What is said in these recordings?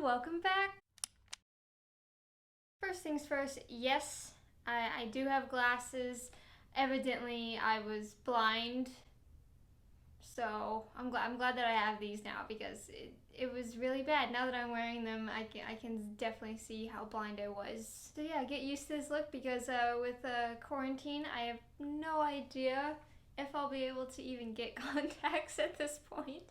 and welcome back. First things first, yes, I do have glasses. Evidently, I was blind, so I'm glad that I have these now because it was really bad. Now that I'm wearing them, I can definitely see how blind I was. So yeah, get used to this look because with quarantine, I have no idea if I'll be able to even get contacts at this point.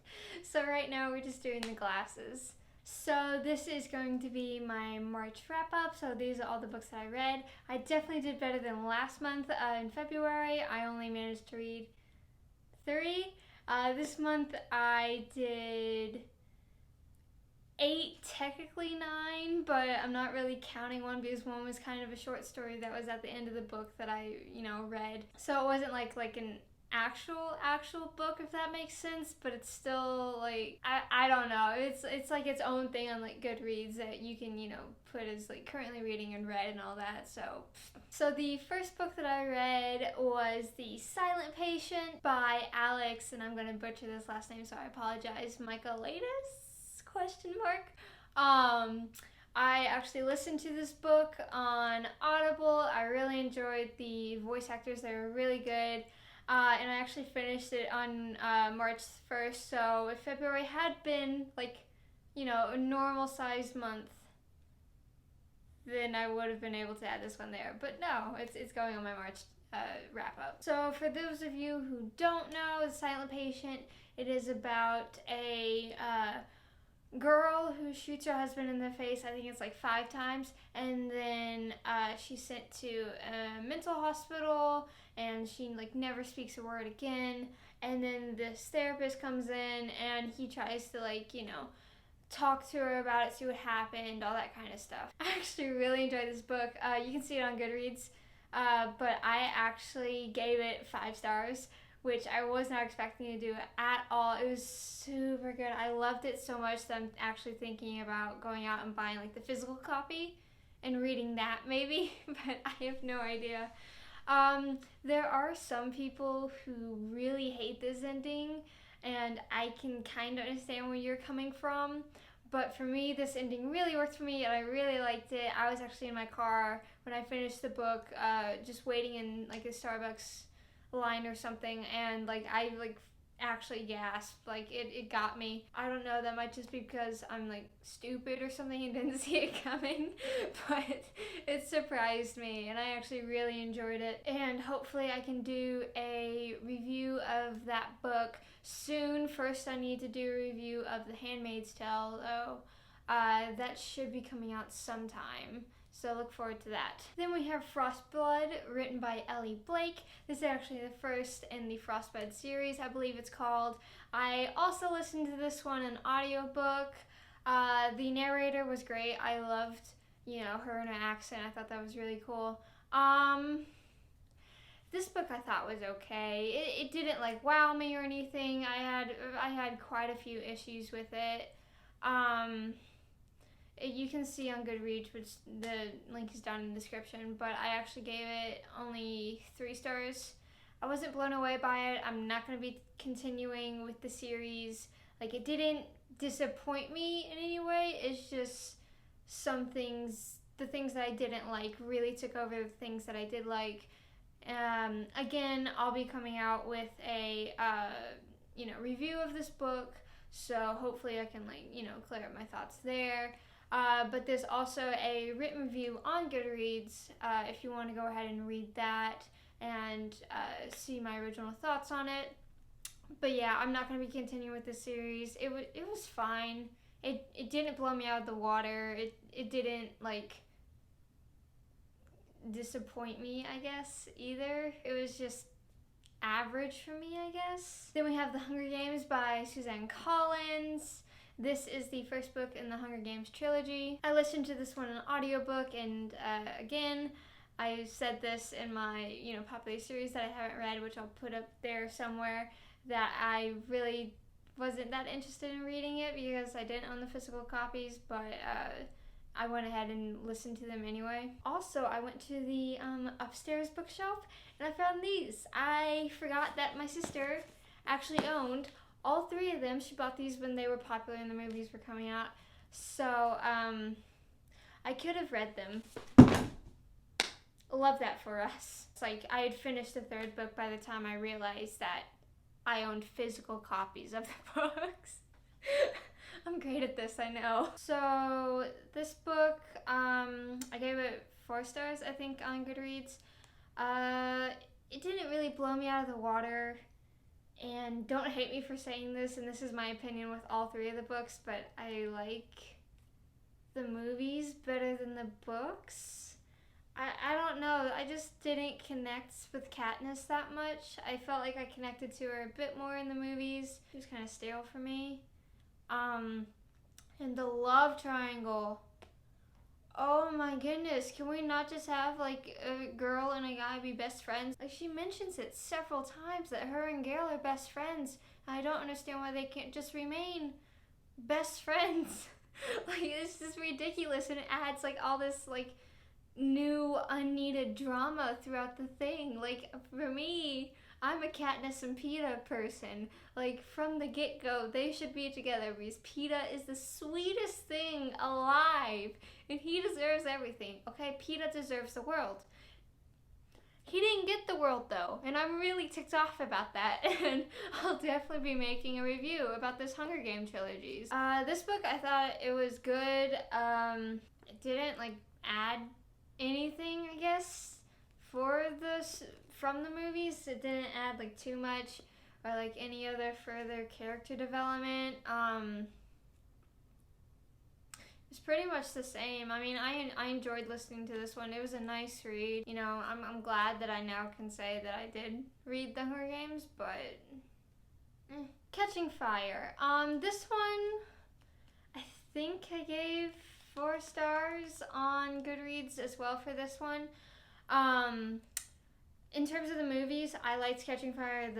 So right now we're just doing the glasses. So this is going to be my March wrap up. So these are all the books that I read. I definitely did better than last month. In February, I only managed to read 3. This month I did 8, technically 9, but I'm not really counting one because one was kind of a short story that was at the end of the book that I, read. So it wasn't like an actual book, if that makes sense, but it's still like I don't know. It's like its own thing on like Goodreads that you can, put as like currently reading and read and all that. So the first book that I read was The Silent Patient by Alex, and I'm gonna butcher this last name, so I apologize. Michaelides? ? I actually listened to this book on Audible. I really enjoyed the voice actors. They were really good. And I actually finished it on March 1st, so if February had been a normal sized month, then I would have been able to add this one there. But no, it's going on my March wrap up. So for those of you who don't know, The Silent Patient, it is about a girl who shoots her husband in the face, I think it's like 5 times, and then she's sent to a mental hospital, and she never speaks a word again. And then this therapist comes in, and he tries to talk to her about it, see what happened, all that kind of stuff. I actually really enjoyed this book. You can see it on Goodreads, but I actually gave it 5 stars, which I was not expecting to do at all. It was super good. I loved it so much that I'm actually thinking about going out and buying the physical copy and reading that maybe, but I have no idea. There are some people who really hate this ending, and I can kind of understand where you're coming from. But for me, this ending really worked for me, and I really liked it. I was actually in my car when I finished the book, just waiting in a Starbucks line or something, and I actually gasped. It got me. I don't know, that might just be because I'm stupid or something and didn't see it coming, but it surprised me, and I actually really enjoyed it, and hopefully I can do a review of that book soon. First I need to do a review of The Handmaid's Tale though. That should be coming out sometime, so look forward to that. Then we have Frostblood, written by Ellie Blake. This is actually the first in the Frostblood series, I believe it's called. I also listened to this one in audiobook. The narrator was great. I loved, her and her accent. I thought that was really cool. This book I thought was okay. It didn't wow me or anything. I had quite a few issues with it. You can see on Goodreads, which the link is down in the description, but I actually gave it only 3 stars. I wasn't blown away by it. I'm not going to be continuing with the series. It didn't disappoint me in any way. It's just the things that I didn't like really took over the things that I did like. Again, I'll be coming out with a review of this book, so hopefully I can clear up my thoughts there. But there's also a written review on Goodreads if you want to go ahead and read that and see my original thoughts on it. But yeah, I'm not going to be continuing with this series. It was fine. It didn't blow me out of the water. It didn't disappoint me, I guess, either. It was just average for me, I guess. Then we have The Hunger Games by Suzanne Collins. This is the first book in the Hunger Games trilogy. I listened to this one in an audiobook, and again, I said this in my popular series that I haven't read, which I'll put up there somewhere, that I really wasn't that interested in reading it because I didn't own the physical copies, but I went ahead and listened to them anyway. Also, I went to the upstairs bookshelf and I found these. I forgot that my sister actually owned all 3 of them. She bought these when they were popular and the movies were coming out. So, I could have read them. Love that for us. It's like I had finished the third book by the time I realized that I owned physical copies of the books. I'm great at this, I know. So this book, I gave it 4 stars, I think, on Goodreads. It didn't really blow me out of the water. And don't hate me for saying this, and this is my opinion with all 3 of the books, but I like the movies better than the books. I don't know, I just didn't connect with Katniss that much. I felt like I connected to her a bit more in the movies. It was kind of stale for me. And the love triangle. Oh my goodness, can we not just have like a girl and a guy be best friends? Like, she mentions it several times that her and Gale are best friends. I don't understand why they can't just remain best friends. Like, it's just ridiculous, and it adds like all this like new unneeded drama throughout the thing. Like, for me, I'm a Katniss and Peeta person. Like, from the get-go, they should be together because Peeta is the sweetest thing alive, and he deserves everything. Okay, Peeta deserves the world. He didn't get the world, though, and I'm really ticked off about that, and I'll definitely be making a review about this Hunger Games trilogies. This book, I thought it was good. It didn't, like, add anything, I guess, from the movies. It didn't add like too much or like any other further character development. It's pretty much the same. I mean, I enjoyed listening to this one. It was a nice read. You know, I'm glad that I now can say that I did read the Hunger Games, but Catching Fire. This one, I think I gave 4 stars on Goodreads as well for this one. In terms of the movies, I liked Catching Fire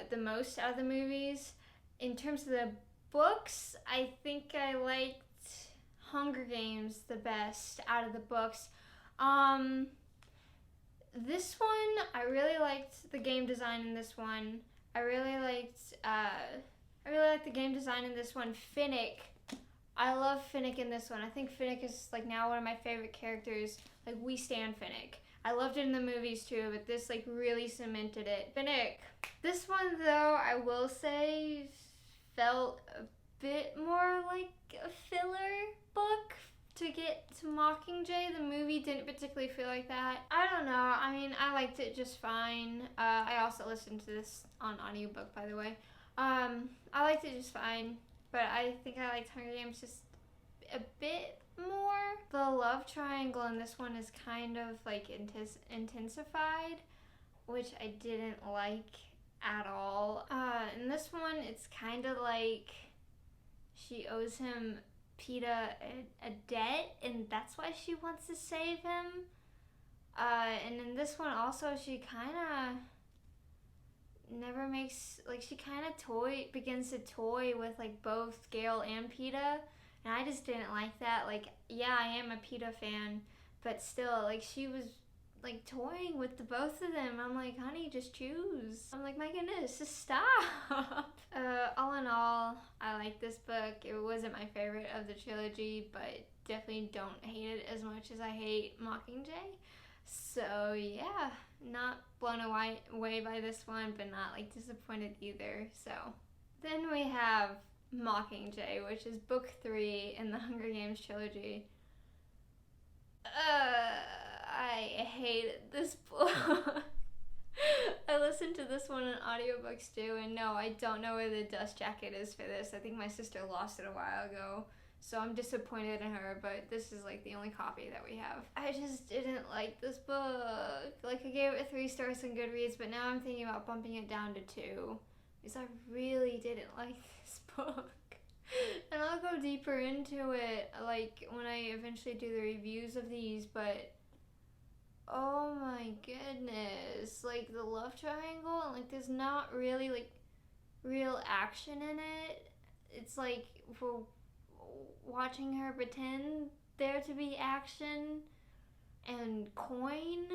the most out of the movies. In terms of the books, I think I liked Hunger Games the best out of the books. This one, I really liked the game design in this one. I really liked the game design in this one. Finnick. I love Finnick in this one. I think Finnick is like now one of my favorite characters. Like, we stan Finnick. I loved it in the movies too, but this like really cemented it. Finnick. This one though, I will say, felt a bit more like a filler book to get to Mockingjay. The movie didn't particularly feel like that. I don't know. I mean, I liked it just fine. I also listened to this on audiobook, by the way. I liked it just fine. But I think I liked Hunger Games just a bit more. The love triangle in this one is kind of like intensified, which I didn't like at all. In this one, it's kind of like she owes him, Peeta, a debt, and that's why she wants to save him. And in this one also, she kind of never makes, like, she kind of begins to toy with like both Gale and Peeta, and I just didn't like that. Like, yeah, I am a Peeta fan, but still, like, she was like toying with the both of them. I'm like, honey, just choose. I'm like, my goodness, just stop. All in all, I like this book. It wasn't my favorite of the trilogy, but definitely don't hate it as much as I hate Mockingjay. So yeah, not blown away by this one, but not like disappointed either. So then we have Mockingjay, which is book 3 in the Hunger Games trilogy. I hated this book. I listened to this one in audiobooks too, and no, I don't know where the dust jacket is for this. I think my sister lost it a while ago, so I'm disappointed in her, but this is like the only copy that we have. I just didn't like this book. Like, I gave it 3 stars on Goodreads, but now I'm thinking about bumping it down to 2, because I really didn't like this book. And I'll go deeper into it, like, when I eventually do the reviews of these, but oh my goodness, like, the love triangle, and like, there's not really like real action in it. It's like we're watching her pretend there to be action and coin.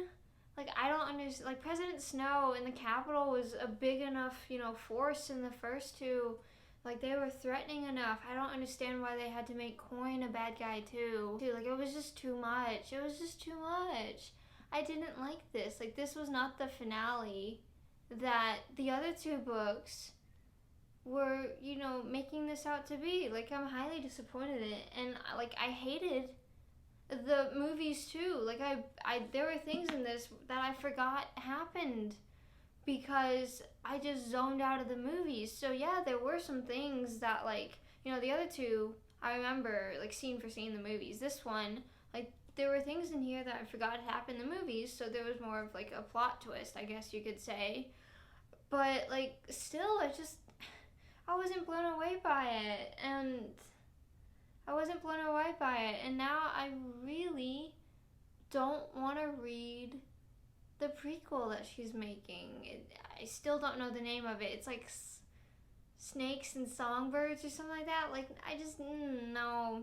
Like, I don't understand. Like, President Snow in the Capitol was a big enough, force in the first 2. Like, they were threatening enough. I don't understand why they had to make Coin a bad guy, too. Like, it was just too much. It was just too much. I didn't like this. Like, this was not the finale that the other two books were, you know, making this out to be. Like, I'm highly disappointed in it. And, like, I hated the movies, too. Like, there were things in this that I forgot happened because I just zoned out of the movies. So yeah, there were some things that, like, you know, the other two I remember, like, scene for scene in the movies. This one, like, there were things in here that I forgot happened in the movies, so there was more of, like, a plot twist, I guess you could say. But, like, still, I wasn't blown away by it, and now I really don't want to read the prequel that she's making. I still don't know the name of it. It's like Snakes and Songbirds or something like that. Like, I just, no.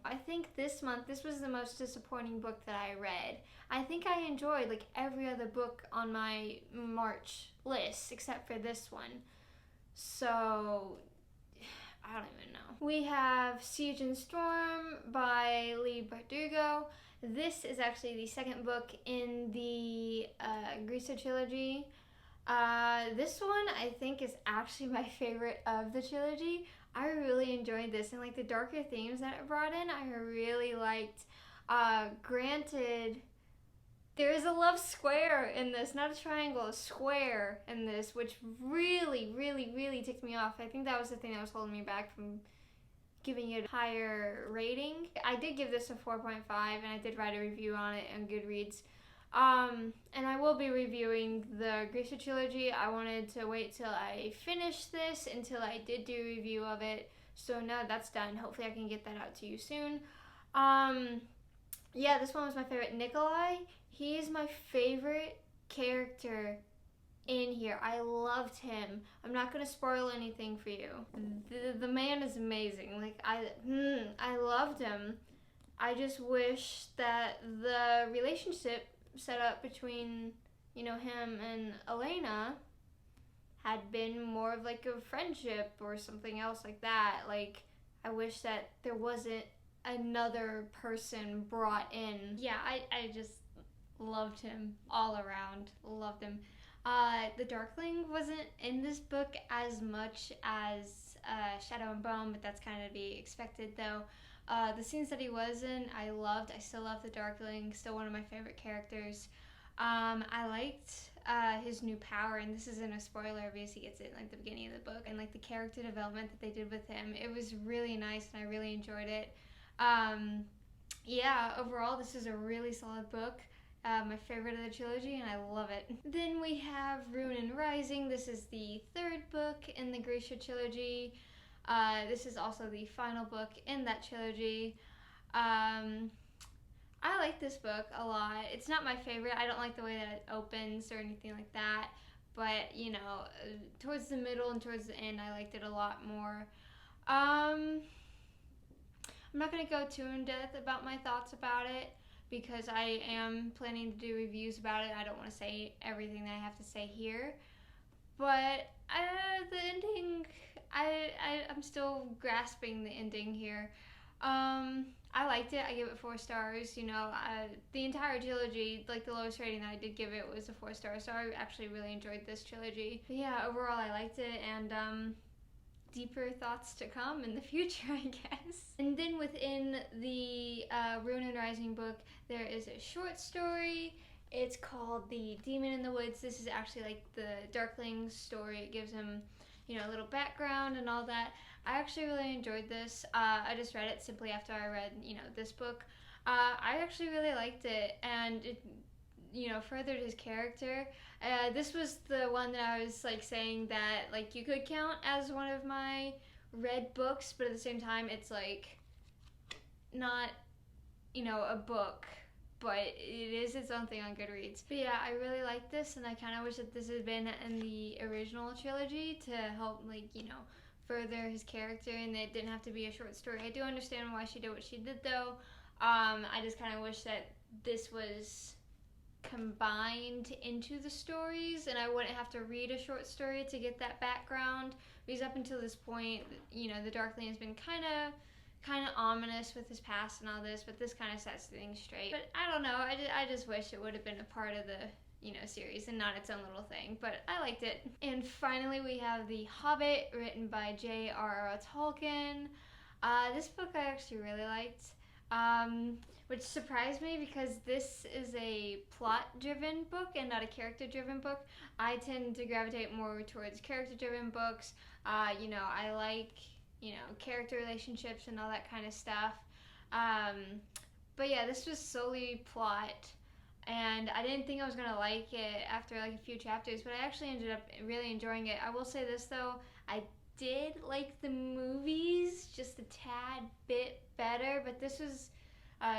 I think this month, this was the most disappointing book that I read. I think I enjoyed, like, every other book on my March list except for this one. So, I don't even know. We have Siege and Storm by Lee Bardugo. This is actually the second book in the Grisa trilogy. This one I think is actually my favorite of the trilogy. I really enjoyed this, and like the darker themes that it brought in, I really liked. Granted, there is a love square in this, not a triangle, a square in this, which really, really, really ticked me off. I think that was the thing that was holding me back from giving it a higher rating. I did give this a 4.5, and I did write a review on it on Goodreads. And I will be reviewing the Grisha trilogy. I wanted to wait till I finished this until I did do a review of it. So now that's done. Hopefully I can get that out to you soon. Yeah, this one was my favorite. Nikolai, he is my favorite character in here. I loved him. I'm not going to spoil anything for you. The man is amazing. Like, I loved him. I just wish that the relationship set up between, you know, him and Elena had been more of like a friendship or something else like that. Like, I wish that there wasn't another person brought in. Yeah, I just loved him all around. Loved him. The Darkling wasn't in this book as much as Shadow and Bone, but that's kind of to be expected though. The scenes that he was in, I loved. I still love the Darkling, still one of my favorite characters. I liked his new power, and this isn't a spoiler because he gets it in like the beginning of the book, and like the character development that they did with him, it was really nice and I really enjoyed it. Yeah, overall this is a really solid book. My favorite of the trilogy, and I love it. Then we have Rune and Rising. This is the third book in the Grisha trilogy. This is also the final book in that trilogy. I like this book a lot. It's not my favorite. I don't like the way that it opens or anything like that. But, you know, towards the middle and towards the end, I liked it a lot more. I'm not going to go too in depth about my thoughts about it because I am planning to do reviews about it. I don't want to say everything that I have to say here. But the ending, I'm still grasping the ending here. I liked it. I give it 4 stars. You know, the entire trilogy, like the lowest rating that I did give it was a 4 star. So I actually really enjoyed this trilogy. But yeah, overall I liked it, and deeper thoughts to come in the future, I guess. And then within the Rune and Rising book, there is a short story. It's called The Demon in the Woods. This is actually like the Darkling's story. It gives him, you know, a little background and all that. I actually really enjoyed this. I just read it simply after I read, you know, this book. I actually really liked it, and it, you know, furthered his character. This was the one that I was like saying that like you could count as one of my read books, but at the same time it's like not, you know, a book, but it is its own thing on Goodreads. But yeah, I really like this, and I kind of wish that this had been in the original trilogy to help, like, you know, further his character, and it didn't have to be a short story. I do understand why she did what she did though. I just kind of wish that this was combined into the stories, and I wouldn't have to read a short story to get that background, because up until this point, you know, the Darkling has been kind of ominous with his past and all this, but this kind of sets things straight. But I don't know, I just wish it would have been a part of the, you know, series and not its own little thing, but I liked it. And finally we have The Hobbit, written by J.R.R. Tolkien. This book I actually really liked, which surprised me because this is a plot-driven book and not a character-driven book. I tend to gravitate more towards character-driven books. You know, I like, you know, character relationships and all that kind of stuff. But yeah, this was solely plot, and I didn't think I was gonna like it after like a few chapters, but I actually ended up really enjoying it. I will say this though, I did like the movies just a tad bit better, but this was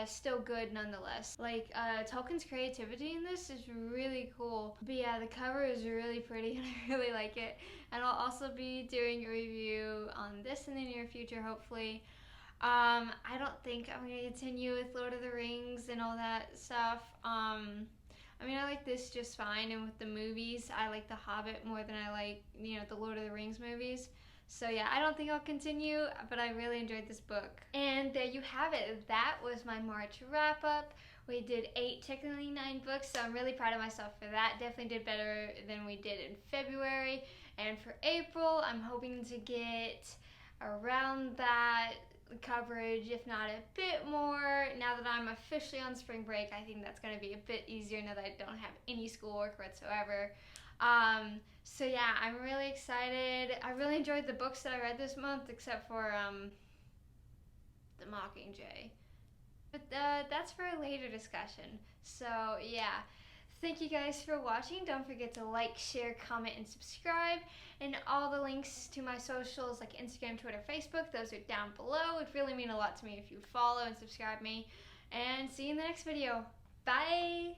still good nonetheless. Like, Tolkien's creativity in this is really cool. But yeah, the cover is really pretty and I really like it. And I'll also be doing a review on this in the near future, hopefully. I don't think I'm going to continue with Lord of the Rings and all that stuff. I mean, I like this just fine, and with the movies, I like The Hobbit more than I like, you know, the Lord of the Rings movies. So yeah, I don't think I'll continue, but I really enjoyed this book. And there you have it. That was my March wrap-up. We did 8, technically 9 books, so I'm really proud of myself for that. Definitely did better than we did in February. And for April, I'm hoping to get around that coverage, if not a bit more. Now that I'm officially on spring break, I think that's going to be a bit easier now that I don't have any schoolwork whatsoever. So yeah, I'm really excited. I really enjoyed the books that I read this month, except for the Mockingjay. But that's for a later discussion. So yeah, thank you guys for watching. Don't forget to like, share, comment, and subscribe. And all the links to my socials like Instagram, Twitter, Facebook, those are down below. It would really mean a lot to me if you follow and subscribe me. And see you in the next video. Bye!